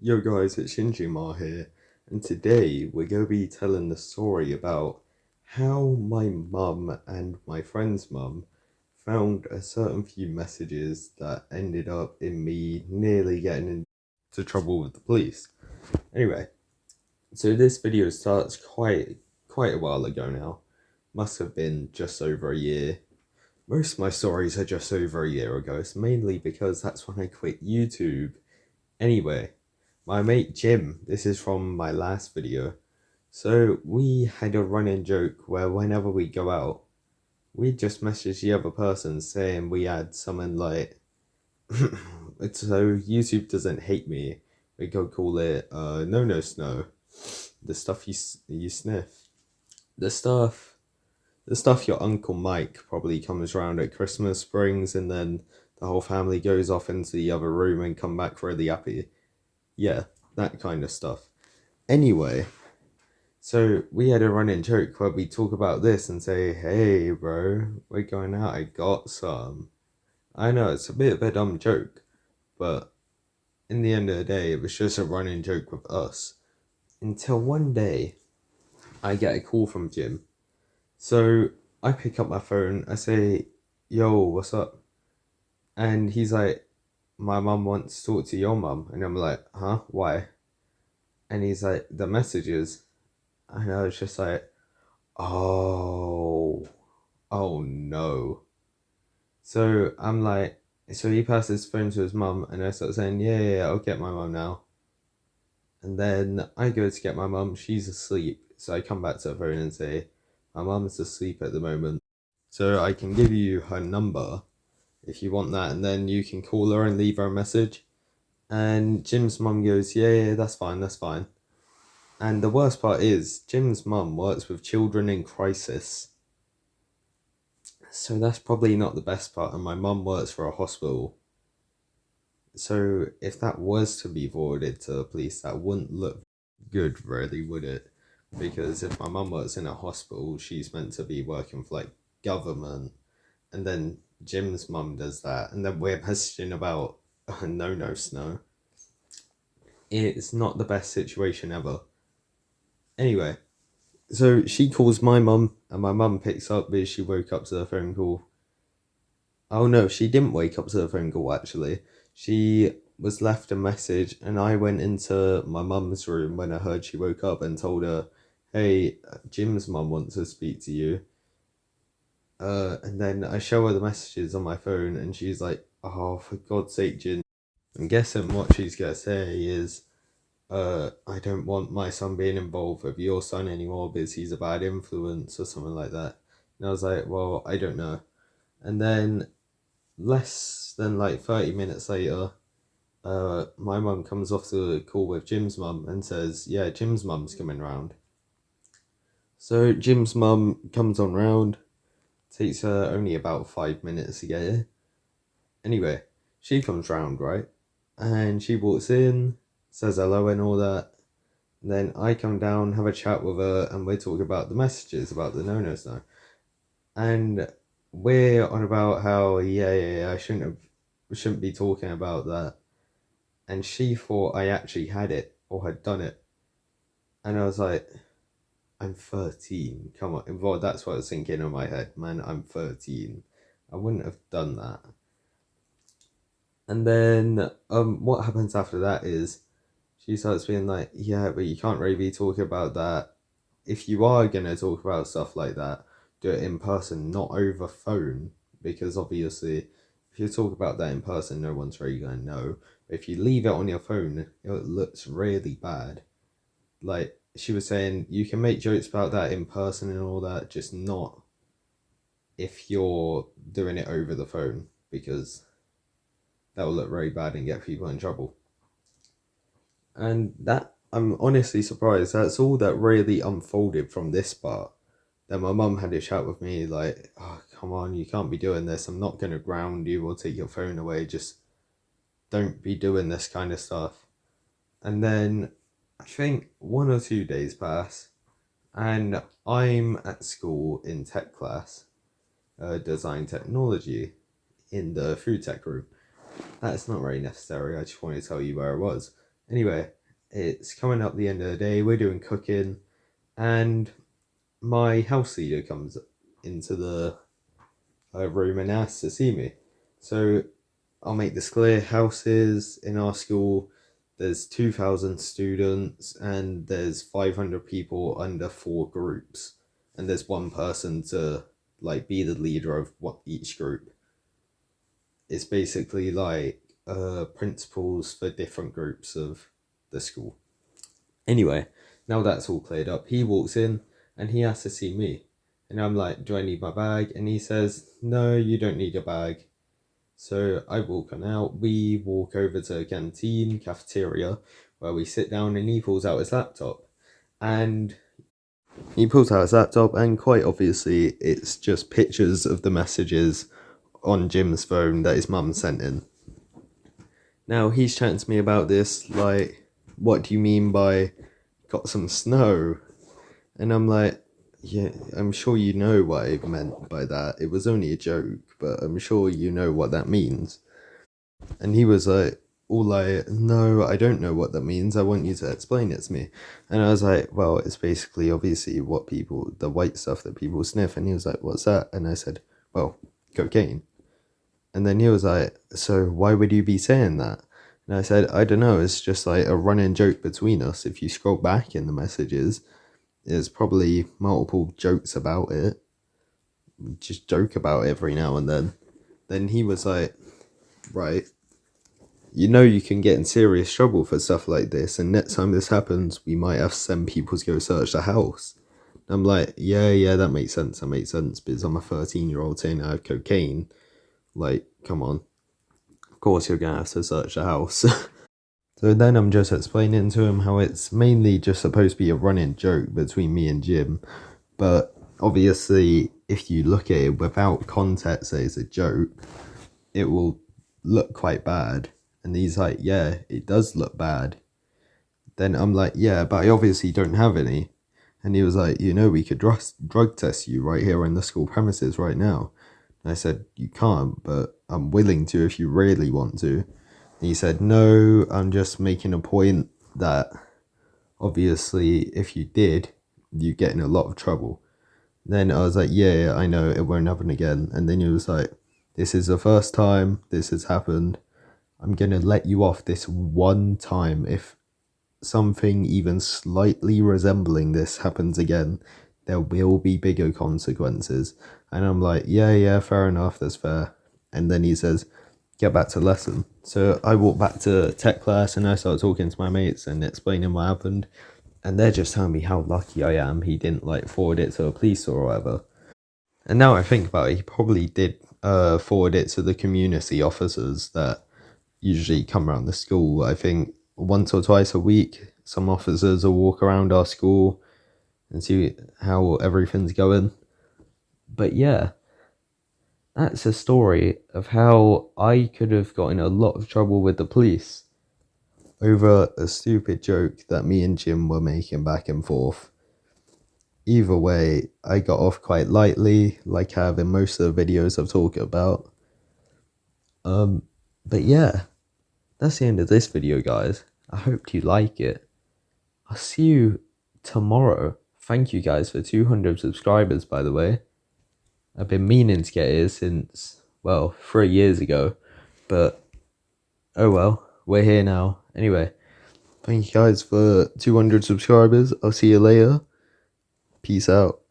Yo guys, it's Shinjimar here, and today we're going to be telling the story about how my mum and my friend's mum found a certain few messages that ended up in me nearly getting into trouble with the police. Anyway, so this video starts quite a while ago now. Must have been just over a year. Most of my stories are just over a year ago. It's mainly because that's when I quit YouTube. Anyway, my mate Jim, this is from my last video. So we had a running joke where whenever we go out, we just message the other person saying we had something like, so YouTube doesn't hate me. We go call it no snow. The stuff you sniff. The stuff your Uncle Mike probably comes around at Christmas brings, and then the whole family goes off into the other room and come back really happy. Yeah, that kind of stuff. Anyway, so we had a running joke where we talk about this and say, hey bro, we're going out, I got some. I know it's a bit of a dumb joke, but in the end of the day, it was just a running joke with us. Until one day, I get a call from Jim. So I pick up my phone, I say, yo, what's up? And he's like, my mum wants to talk to your mum. And I'm like, huh, why? And he's like, the messages. And I was just like, oh, oh no. So I'm like, so he passes his phone to his mum, and I start saying, yeah, I'll get my mum now. And then I go to get my mum, she's asleep. So I come back to her phone and say, my mum's asleep at the moment. So I can give you her number if you want that, and then you can call her and leave her a message. And Jim's mum goes, yeah, that's fine, that's fine. And the worst part is, Jim's mum works with children in crisis. So that's probably not the best part, and my mum works for a hospital. So if that was to be forwarded to the police, that wouldn't look good, really, would it? Because if my mum works in a hospital, she's meant to be working for, like, government, and then Jim's mum does that, and then we're messaging about no snow. It's not the best situation ever. Anyway, so she calls my mum, and my mum picks up because she woke up to the phone call. Oh no, she didn't wake up to the phone call actually. She was left a message, and I went into my mum's room when I heard she woke up and told her, hey, Jim's mum wants to speak to you. And then I show her the messages on my phone, and she's like, oh, for God's sake, Jim. I'm guessing what she's gonna say is, I don't want my son being involved with your son anymore because he's a bad influence or something like that. And I was like, well, I don't know. And then less than like 30 minutes later, my mum comes off the call with Jim's mum and says, yeah, Jim's mum's coming round. So Jim's mum comes on round, takes her only about 5 minutes to get here. Anyway, she comes round, right? And she walks in, says hello and all that. And then I come down, have a chat with her, and we talk about the messages about the no-nos now. And we're on about how, yeah, I shouldn't be talking about that. And she thought I actually had it or had done it. And I was like, I'm 13. Come on. Well, that's what I was thinking in my head. Man, I'm 13. I wouldn't have done that. And then what happens after that is she starts being like, yeah, but you can't really be talking about that. If you are going to talk about stuff like that, do it in person, not over phone. Because obviously, if you talk about that in person, no one's really going to know. But if you leave it on your phone, it looks really bad. Like, she was saying, you can make jokes about that in person and all that, just not if you're doing it over the phone. Because that will look very bad and get people in trouble. And that, I'm honestly surprised, that's all that really unfolded from this part. Then my mum had a chat with me like, oh, come on, you can't be doing this. I'm not going to ground you or take your phone away. Just don't be doing this kind of stuff. And then I think 1 or 2 days pass, and I'm at school in tech class, design technology, in the food tech group. That's not very necessary. I just want to tell you where I was. Anyway, it's coming up the end of the day, we're doing cooking, and my house leader comes into the room and asks to see me. So I'll make this clear, houses in our school, there's 2,000 students and there's 500 people under 4 groups, and there's one person to like be the leader of what each group. It's basically like principals for different groups of the school. Anyway, now that's all cleared up, he walks in and he has to see me. And I'm like, do I need my bag? And he says, no, you don't need a bag. So I walk on out, we walk over to a canteen, cafeteria, where we sit down, and he pulls out his laptop. And quite obviously it's just pictures of the messages on Jim's phone that his mum sent in. Now he's chatting to me about this, like, what do you mean by got some snow? And I'm like, yeah, I'm sure you know what I meant by that. It was only a joke, but I'm sure you know what that means. And he was like, all like, no, I don't know what that means. I want you to explain it to me. And I was like, well, it's basically obviously what people, the white stuff that people sniff. And he was like, what's that? And I said, well, cocaine. And then he was like, so why would you be saying that? And I said, I don't know. It's just like a running joke between us. If you scroll back in the messages, there's probably multiple jokes about it. We just joke about it every now and then. Then he was like, right, you know you can get in serious trouble for stuff like this, and next time this happens, we might have to send people to go search the house. And I'm like, yeah, that makes sense, because I'm a 13-year-old saying I have cocaine. Like, come on. Of course you're gonna have to search the house. So then I'm just explaining to him how it's mainly just supposed to be a running joke between me and Jim, but obviously if you look at it without context that it's a joke, it will look quite bad. And he's like, yeah, it does look bad. Then I'm like, yeah, but I obviously don't have any. And he was like, you know, we could drug test you right here in the school premises right now. And I said, you can't, but I'm willing to if you really want to. And he said, no, I'm just making a point that obviously if you did, you get in a lot of trouble. Then I was like, yeah, I know, it won't happen again. And then he was like, this is the first time this has happened. I'm going to let you off this one time. If something even slightly resembling this happens again, there will be bigger consequences. And I'm like, yeah, fair enough, that's fair. And then he says, get back to lesson. So I walk back to tech class and I start talking to my mates and explaining what happened. And they're just telling me how lucky I am he didn't like forward it to a police or whatever. And now I think about it, he probably did forward it to the community officers that usually come around the school. I think once or twice a week, some officers will walk around our school and see how everything's going. But yeah, that's a story of how I could have got in a lot of trouble with the police over a stupid joke that me and Jim were making back and forth. Either way, I got off quite lightly, like I have in most of the videos I've talked about. But yeah, that's the end of this video, guys. I hope you like it. I'll see you tomorrow. Thank you guys for 200 subscribers, by the way. I've been meaning to get here since, well, 3 years ago. But, oh well, we're here now. Anyway, thank you guys for 200 subscribers. I'll see you later. Peace out.